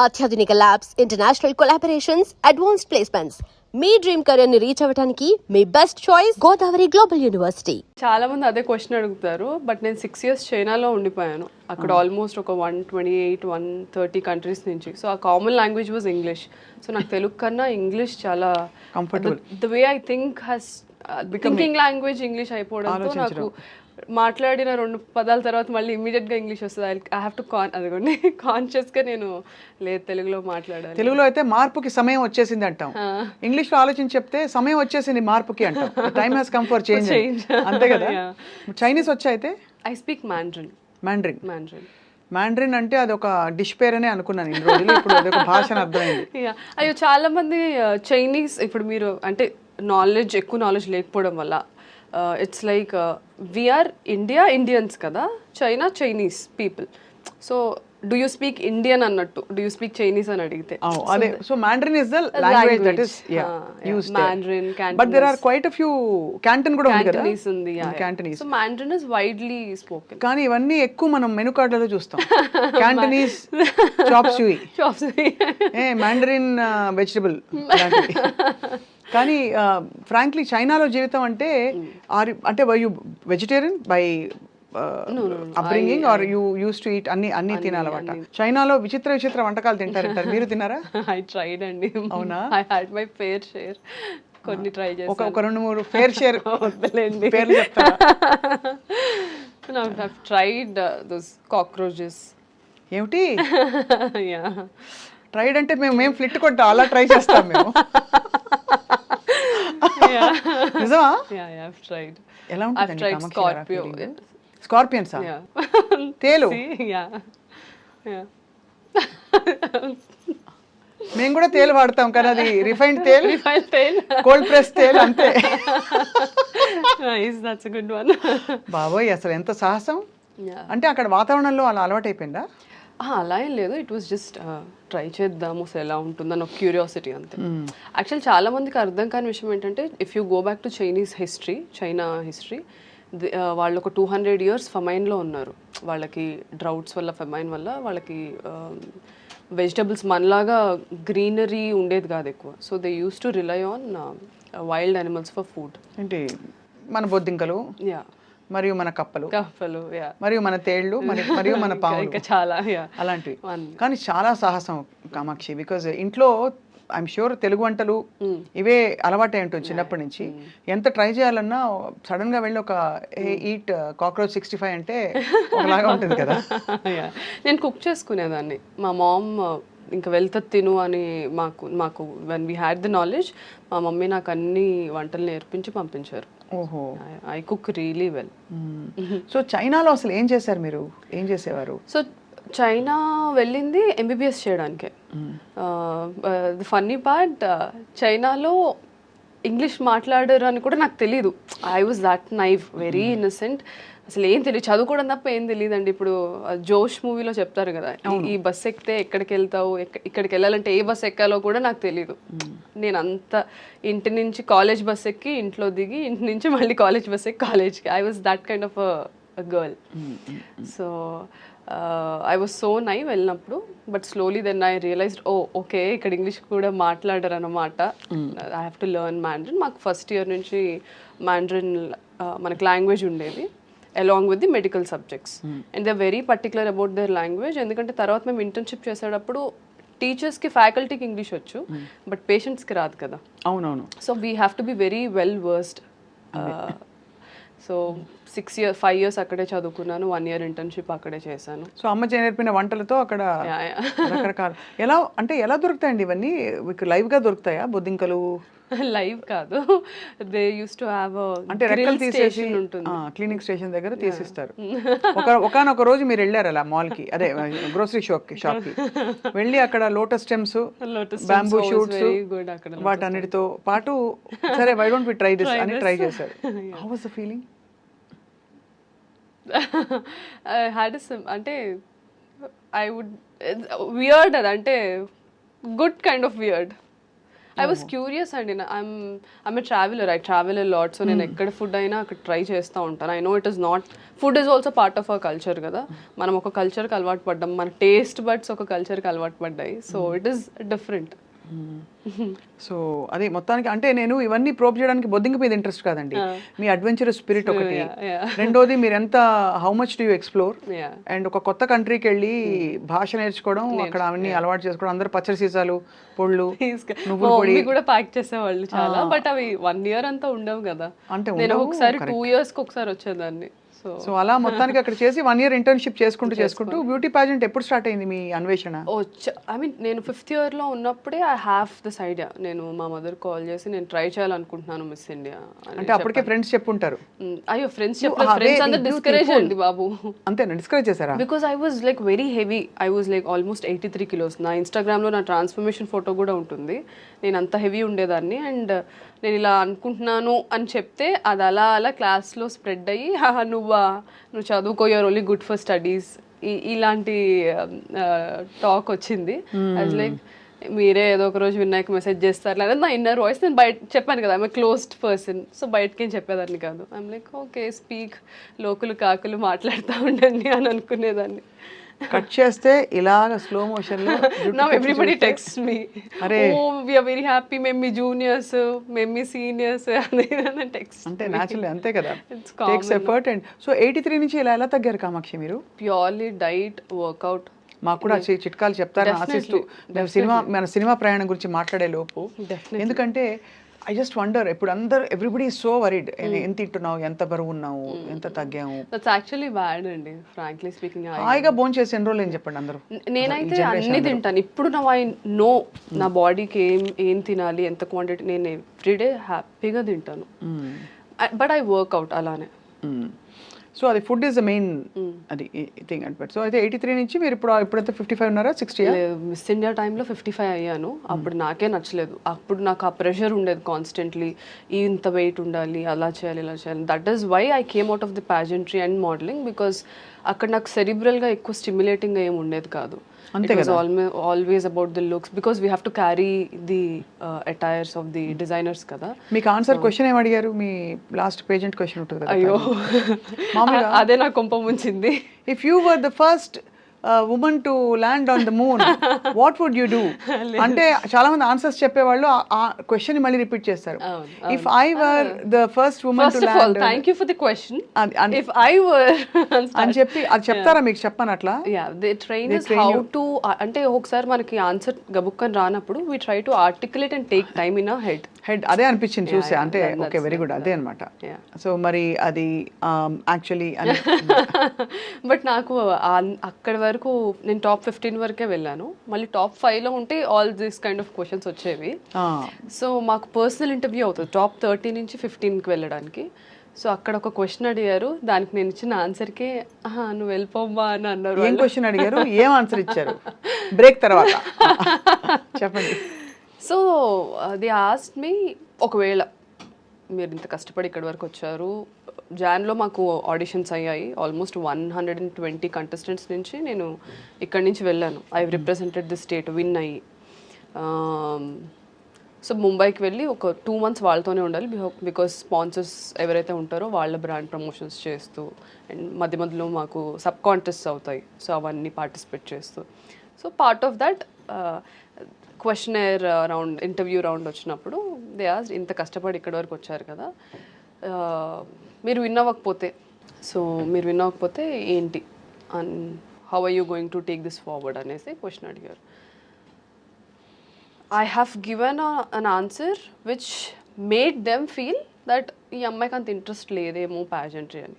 అత్యాధునిక labs, international collaborations, advanced placements. మీ dream career ని రీచ్ అవ్వడానికి మీ best choice Godavari global university. చాలా మంది అదే క్వశ్చన్ అడుగుతారు. బట్ నేను 6 years చైనాలో ఉండిపోయాను. అక్కడ ఆల్మోస్ట్ ఒక 128-130 కంట్రీస్ నుంచి. సో ఆ common language was English. So నాకు తెలుగు కన్నా ఇంగ్లీష్ చాలా comfortable. The way I think has thinking language English అయిపోవడంతో నాకు మాట్లాడిన 2 పదాల తర్వాత మళ్ళీ ఇమీడియట్గా ఇంగ్లీష్ వస్తుంది. ఐ హ్యావ్ టు అదిగోండి కాన్షియస్గా నేను లేదు తెలుగులో మాట్లాడాలి. తెలుగులో అయితే మార్పుకి సమయం వచ్చేసింది అంటాం, ఇంగ్లీష్లో ఆలోచించి చెప్తే సమయం వచ్చేసింది మార్పుకి అంటాం. Time has come for change అంతే కదా. చైనీస్ వచ్చా అయితే? I speak Mandarin. మ్యాండ్రిన్ అంటే అది ఒక డిష్ పేరనే అనుకున్నాను ఇన్ని రోజులు, ఇప్పుడు అదొక భాష అని అర్థమైంది. అయ్యో చాలా మంది చైనీస్ ఇప్పుడు మీరు అంటే ఎక్కువ నాలెడ్జ్ లేకపోవడం వల్ల ఇట్స్ లైక్ వీఆర్ ఇండియన్స్ కదా, China Chinese people. So do you speak Indian అన్నట్టు, డూ యూ స్పీక్ చైనీస్ అని అడిగితే అదే. So Mandarin is the language that is used there. Mandarin, Cantonese. But there are quite a few Canton కూడా ఉంది కదా. Cantonese ఉంది. Cantonese. So Mandarin is widely spoken. కానీ ఇవన్నీ ఎక్కువ మనం మెనూ కార్డులలో చూస్తాం. Cantonese chop suey, Mandarin vegetable లాంటివి. కానీ ఫ్రాంక్లీ చైనాలో జీవితం అంటే were you vegetarian by upbringing or you used to eat అన్ని తినాలన్నమాట. చైనాలో విచిత్ర వంటకాలు తింటారంటారు, మీరు తిన్నారా? ఐ ట్రైడ్ అండి. అవునా? I had my fair share. కొన్ని ట్రై చేశాను. ఒక 2-3 ఫేర్ షేర్ వద్దలేండి పేర్లు చెప్తారా? No, I've tried those cockroaches. ఏమిటి? Yeah. ట్రైడ్ అంటే మేము ఫ్లిట్ కొట్టాం, అలా ట్రై చేస్తాం మేము. నిజమా? Yeah, I've tried. ఎలా ఉంటుంది? I've tried scorpio. స్కార్పియన్స్ తేలు. మేము కూడా తేలు వాడతాం కానీ అది రిఫైన్డ్ తేల్, కోల్డ్ ప్రెస్ తేల్ అంతే. That's a good one. బాబోయ్ అసలు ఎంత సాహసం. అంటే అక్కడ వాతావరణంలో అలా అలవాటు అయిపోయిందా? అలా ఏం లేదు, ఇట్ వాస్ జస్ట్ ట్రై చేద్దాము అసలు ఎలా ఉంటుందని ఒక క్యూరియాసిటీ అంతే. యాక్చువల్ చాలా మందికి అర్థం కాని విషయం ఏంటంటే if you go back to China history, వాళ్ళు ఒక 200 years ఫమైన్లో ఉన్నారు. వాళ్ళకి డ్రౌట్స్ వల్ల, ఫమైన్ వల్ల వాళ్ళకి వెజిటబుల్స్ మనలాగా గ్రీనరీ ఉండేది కాదు ఎక్కువ. So they use to rely on wild animals for food. ఏంటి మన బొద్దింకలు, మరియు మన కప్పలు, మరియు మన తేళ్లు, మరియు మన పాములు, చాలా అలాంటివి. కానీ చాలా సాహసం కామాక్షి, బికాజ్ ఇంట్లో ఐఎమ్ ష్యూర్ తెలుగు వంటలు ఇవే అలవాటే ఉంటుంది చిన్నప్పటి నుంచి. ఎంత ట్రై చేయాలన్నా సడన్ గా వెళ్ళి ఒక ఈట్ కాక్రోచ్ 65 అంటే ఒకలాగా ఉంటుంది కదా. నేను కుక్ చేసుకునేదాన్ని. మా మామ్ ఇంకా వెళ్తా తిను అని మాకు when we had the knowledge మా మమ్మీ నాకు అన్ని వంటలు నేర్పించి పంపించారు. ఓహో, I cook really well. So చైనాలో అసలు ఏం చేశారు మీరు, ఏం చేసేవారు? సో చైనా వెళ్ళింది MBBS చేయడానికే. ది ఫన్నీ పార్ట్, చైనాలో ఇంగ్లీష్ మాట్లాడరు అని కూడా నాకు తెలీదు. I was that naive, very innocent. అసలు ఏం తెలియదు, చదువుకోవడం తప్ప ఏం తెలియదండి. ఇప్పుడు జోష్ మూవీలో చెప్తారు కదా, ఈ బస్ ఎక్కితే ఎక్కడికి వెళ్తావు, ఇక్కడికి వెళ్ళాలంటే ఏ బస్ ఎక్కాలో కూడా నాకు తెలీదు. నేను అంత ఇంటి నుంచి కాలేజ్ బస్ ఎక్కి ఇంట్లో దిగి, ఇంటి నుంచి మళ్ళీ కాలేజ్ బస్ ఎక్కి కాలేజ్కి. I was that kind of a girl. So I was so naive వెళ్ళినప్పుడు. But slowly then I realised okay ఇక్కడ ఇంగ్లీష్ కూడా మాట్లాడరు అన్నమాట. I have to learn Mandarin. మాకు ఫస్ట్ ఇయర్ నుంచి మ్యాండ్రిన్ మనకు లాంగ్వేజ్ ఉండేది along with the medical subjects. And they very particular about their language. ఎందుకంటే తర్వాత మేము ఇంటర్న్షిప్ చేసేటప్పుడు టీచర్స్కి, ఫ్యాకల్టీకి ఇంగ్లీష్ వచ్చు, బట్ పేషెంట్స్కి రాదు కదా. అవునవును. So we have to be very well versed. So 5 years అక్కడే చదువుకున్నాను, 1 year ఇంటర్న్షిప్ అక్కడే చేశాను. సో అమ్మ నేర్పిన వంటలతో అక్కడ రకరకాల ఎలా దొరుకుతాయండి ఇవన్నీ? లైవ్గా దొరుకుతాయా బొద్దింకలు? లైవ్ కాదు, దే యూస్ టు హావ్ అంటే రెక్కలు తీసేసి క్లినిక్ స్టేషన్ దగ్గర తీసిస్తారు. ఒకనొక రోజు మీరు వెళ్ళారు అలా మాల్కి, అదే గ్రోసరీ షాప్కి వెళ్ళి అక్కడ లోటస్ స్టెమ్స్, బ్యాంబూ షూట్స్ వాటన్నిటితో పాటు సరే why don't we try this అని ట్రై చేశారు. How was the feeling? అంటే ఐ వుడ్ వియర్డ్, అదంటే good kind of weird. I was curious అండి. I'm a traveller, I travel a lot. So నేను ఎక్కడ ఫుడ్ అయినా అక్కడ ట్రై చేస్తూ ఉంటాను. I know it is not, food is also part of our culture కదా. మనం ఒక కల్చర్కి అలవాటు పడ్డాం, మన టేస్ట్ బడ్స్ ఒక కల్చర్కి అలవాటు పడ్డాయి. So it is different. So అదే మొత్తానికి అంటే నేను ఇవన్నీ ప్రోబ్ చేయడానికి బొద్దింక మీద ఇంట్రెస్ట్ కాదండి, మీ అడ్వెంచరస్ స్పిరిట్ ఒకటి, రెండోది మీరు ఎంత how much do you explore, and ఒక కొత్త కంట్రీకి వెళ్ళి భాష నేర్చుకోవడం, అక్కడ అవన్నీ అలవాటు చేసుకోవడం, అందరు పచ్చడి సీసాలు పొళ్ళు నువ్వుల పొడి కూడా ప్యాక్ చేసేవాళ్ళు చాలా. బట్ అవి 1 year అంతా ఉండవు కదా. అంటే నేను ఒకసారి 2 years ఒకసారి వచ్చేదాన్ని. సో అలా మొత్తానికి అక్కడ చేసి 1 year ఇంటర్న్షిప్ చేసుకుంటూ బ్యూటీ పాజెంట్ ఎప్పుడు స్టార్ట్ అయింది మీ అన్వేషణ? ఐ మీన్ నేను 5th year లో ఉన్నప్పుడే ఐ హ్యావ్ దిస్ ఐడియా. నేను మా మదర్ కాల్ చేసి నేను ట్రై చేయాలనుకుంటున్నాను మిస్ ఇండియా అంటే అప్పటికే ఫ్రెండ్స్ చెప్పుంటారు. అయ్యో ఫ్రెండ్స్ చెప్పలేదు, ఫ్రెండ్స్ అందరూ డిస్కరేజ్ అండి బాబు. అంతేనా, డిస్కరేజ్ చేశారా? Because I was like very heavy, I was like almost 83 kilos. నా ఇన్స్టాగ్రామ్లో నా ట్రాన్స్ఫర్మేషన్ ఫోటో కూడా ఉంటుంది. నేను అంత హెవీ ఉండేదాన్ని. అండ్ నేను ఇలా అనుకుంటున్నాను అని చెప్తే అది అలా అలా క్లాస్లో స్ప్రెడ్ అయ్యి, నువ్వు చదువుకో, you're only good for studies, ఇలాంటి టాక్ వచ్చింది. అది లైక్ మీరే ఏదో ఒక రోజు వినాయక్ మెసేజ్ చేస్తారు లేదా నా ఇన్నర్ వాయిస్. నేను బయట చెప్పాను కదా, ఐఎమ్ క్లోజ్డ్ పర్సన్, సో బయటకేం చెప్పేదాన్ని కాదు. ఐఎమ్ లైక్ ఓకే స్పీక్, లోకులు కాకులు మాట్లాడుతూ ఉండండి అని అనుకునేదాన్ని. కట్ చేస్తే ఇలాగ స్లో మోషన్ లో now everybody text me, oh we are very happy, మేము మీ జూనియర్స్, మేము మీ సీనియర్స్ అని టెక్స్ట్. అంటే నేచురల్లీ అంతే కదా, టేక్స్ ఎఫర్ట్. అండ్ సో 83 నుంచి ఎలా తగ్గారు కామాక్షి మీరు? Purely diet, workout. మాకు కూడా చిట్కాలు చెప్తారని ఆశిస్తూ మన సినిమా ప్రయాణం గురించి మాట్లాడే లోపు, ఎందుకంటే ఐ జస్ట్ వండర్, ఇప్పుడు అందరు ఎవ్రీబడి సో వరీడ్, ఎంత తింటున్నావు, ఎంత బరువు ఉన్నావు, ఎంత తగ్గాము. దట్స్ యాక్చువల్లీ బ్యాడ్ అండి, ఫ్రాంక్లీ స్పీకింగ్. హాయిగా భోజనం చేసి ఎన్ని రోజులు ఏం చెప్పండి అందరూ. నేనైతే అన్ని తింటాను ఇప్పుడు. నా ఐ నో నా బాడీకి ఏం తినాలి, ఎంత క్వాంటిటీ, నేను ఎవ్రీడే హ్యాపీగా తింటాను. బట్ ఐ వర్క్అవుట్ అలానే. సో అది ఫుడ్ ఈస్ ద మెయిన్ అది థింగ్ అండ్. సో అయితే 83 నుంచి మీరు ఇప్పుడైతే 55 ఉన్నారా, 60? మిస్ ఇండియా టైంలో 55 అయ్యాను. అప్పుడు నాకే నచ్చలేదు. అప్పుడు నాకు ఆ ప్రెషర్ ఉండేది కాన్స్టెంట్లీ, ఇంత వెయిట్ ఉండాలి, అలా చేయాలి, ఇలా చేయాలి. That is why I came out of the pageantry and modelling, because అక్కడ నాకు సెరిబ్రల్గా ఎక్కువ స్టిమ్యులేటింగ్ ఏమి ఉండేది కాదు. It was always about the looks, because we have to carry the attires of the designers kada. మీకు ఆన్సర్ క్వశ్చన్ ఏం అడిగారు? మీ last pageant question ఉంటుంది కదా. అయ్యో అదే నా కొంప ముంచింది. If you were the first woman to land on the moon, what would you do అంటే చాలా మంది ఆన్సర్స్ చెప్పేవాళ్ళు ఆ క్వశ్చన్ మళ్ళీ రిపీట్ చేస్తారు. If I were the first woman to land, thank you for the question, if I were అని చెప్పి అది చెప్తారా మీకు? చెప్పను అట్లా. Yeah, they train us how to, అంటే ఒకసారి మనకి ఆన్సర్ గబుక్కని రానప్పుడు we try to articulate and take time in our head. అదే అనిపించింది చూసే, అంటే ఓకే వెరీ గుడ్, అదే అనమాట. సో మరి అది యాక్చువల్లీ బట్ నాకు అక్కడ వరకు నేను టాప్ 15 వరకే వెళ్ళాను. మళ్ళీ టాప్ 5లో ఉంటే all this kind of questions వచ్చేవి. సో మాకు పర్సనల్ ఇంటర్వ్యూ అవుతుంది టాప్ 30 నుంచి 15కి వెళ్ళడానికి. సో అక్కడ ఒక క్వశ్చన్ అడిగారు, దానికి నేను ఇచ్చిన ఆన్సర్కే నువ్వు వెళ్ళిపోమ్మా అని అన్నారు. ఏం క్వశ్చన్ అడిగారు, ఏం ఆన్సర్ ఇచ్చారు? బ్రేక్ తర్వాత చెప్పండి. సో దే ఆస్క్డ్ మీ, ఒకవేళ మీరు ఇంత కష్టపడి ఇక్కడి వరకు వచ్చారు, జాన్లో మాకు ఆడిషన్స్ అయ్యాయి, ఆల్మోస్ట్ 120 కంటెస్టెంట్స్ నుంచి నేను ఇక్కడి నుంచి వెళ్ళాను. I represented the state, win అయ్యి. సో ముంబైకి వెళ్ళి ఒక 2 months వాళ్ళతోనే ఉండాలి, బికాస్ స్పాన్సర్స్ ఎవరైతే ఉంటారో వాళ్ళ బ్రాండ్ ప్రమోషన్స్ చేస్తూ, అండ్ మధ్య మధ్యలో మాకు సబ్ కాంటెస్ట్స్ అవుతాయి, సో అవన్నీ పార్టిసిపేట్ చేస్తూ. So part of that questionnaire round, interview round వచ్చినప్పుడు దే ఆస్క్డ్, ఇంత కష్టపడి ఇక్కడి వరకు వచ్చారు కదా, మీరు విన్ అవ్వకపోతే, సో మీరు విన్ అవ్వకపోతే ఏంటి, and how are you going to take this forward అనేసి క్వశ్చన్ అడిగారు. I have given an answer which made them feel that ఈ అమ్మాయికి అంత ఇంట్రెస్ట్ లేదేమో pageantry అని.